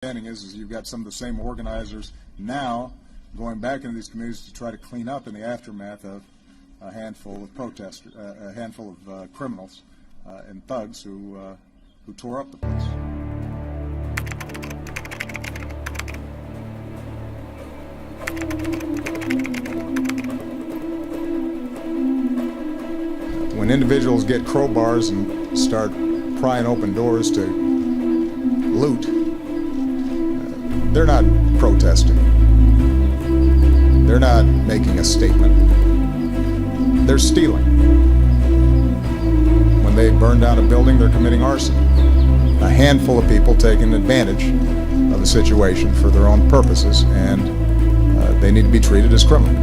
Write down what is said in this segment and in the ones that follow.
Is you've got some of the same organizers now going back into these communities to try to clean up in the aftermath of a handful of protesters, a handful of criminals and thugs who tore up the place. When individuals get crowbars and start prying open doors to loot, they're not protesting. They're not making a statement. They're stealing. When they burn down a building, they're committing arson. A handful of people taking advantage of the situation for their own purposes, and they need to be treated as criminals.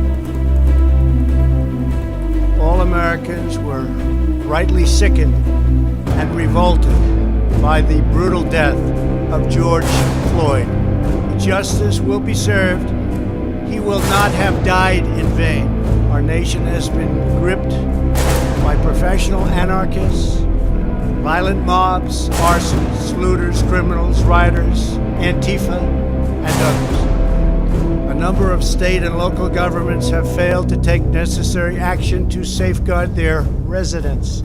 All Americans were rightly sickened and revolted by the brutal death of George Floyd. Justice will be served. He will not have died in vain. Our nation has been gripped by professional anarchists, violent mobs, arsonists, looters, criminals, rioters, Antifa, and others. A number of state and local governments have failed to take necessary action to safeguard their residents.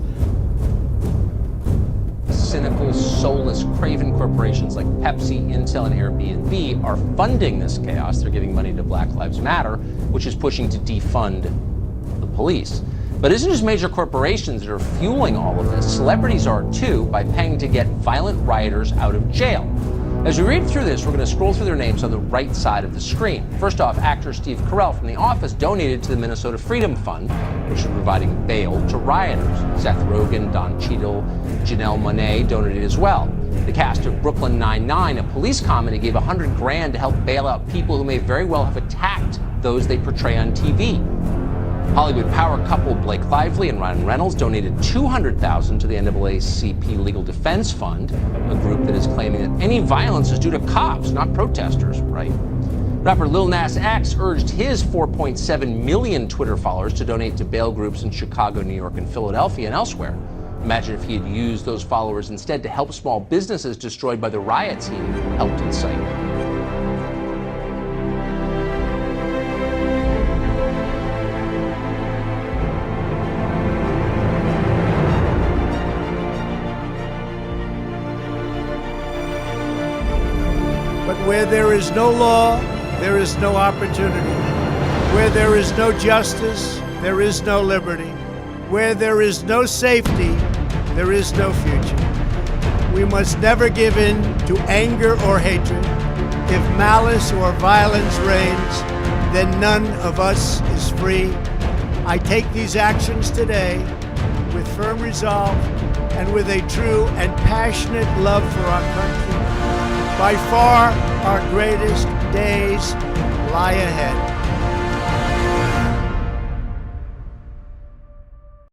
Cynical, soulless, craven corporations like Pepsi, Intel, and Airbnb are funding this chaos. They're giving money to Black Lives Matter, which is pushing to defund the police. But it isn't just major corporations that are fueling all of this. Celebrities are too, by paying to get violent rioters out of jail. As we read through this, we're going to scroll through their names on the right side of the screen. First off, actor Steve Carell from The Office donated to the Minnesota Freedom Fund, which is providing bail to rioters. Seth Rogen, Don Cheadle, Janelle Monáe donated as well. The cast of Brooklyn Nine-Nine, a police comedy, gave $100,000 to help bail out people who may very well have attacked those they portray on TV. Hollywood power couple Blake Lively and Ryan Reynolds donated $200,000 to the NAACP Legal Defense Fund, a group that is claiming that any violence is due to cops, not protesters, right? Rapper Lil Nas X urged his 4.7 million Twitter followers to donate to bail groups in Chicago, New York, and Philadelphia, and elsewhere. Imagine if he had used those followers instead to help small businesses destroyed by the riots he helped incite. But where there is no law, there is no opportunity. Where there is no justice, there is no liberty. Where there is no safety, there is no future. We must never give in to anger or hatred. If malice or violence reigns, then none of us is free. I take these actions today with firm resolve and with a true and passionate love for our country. By far, our greatest days lie ahead.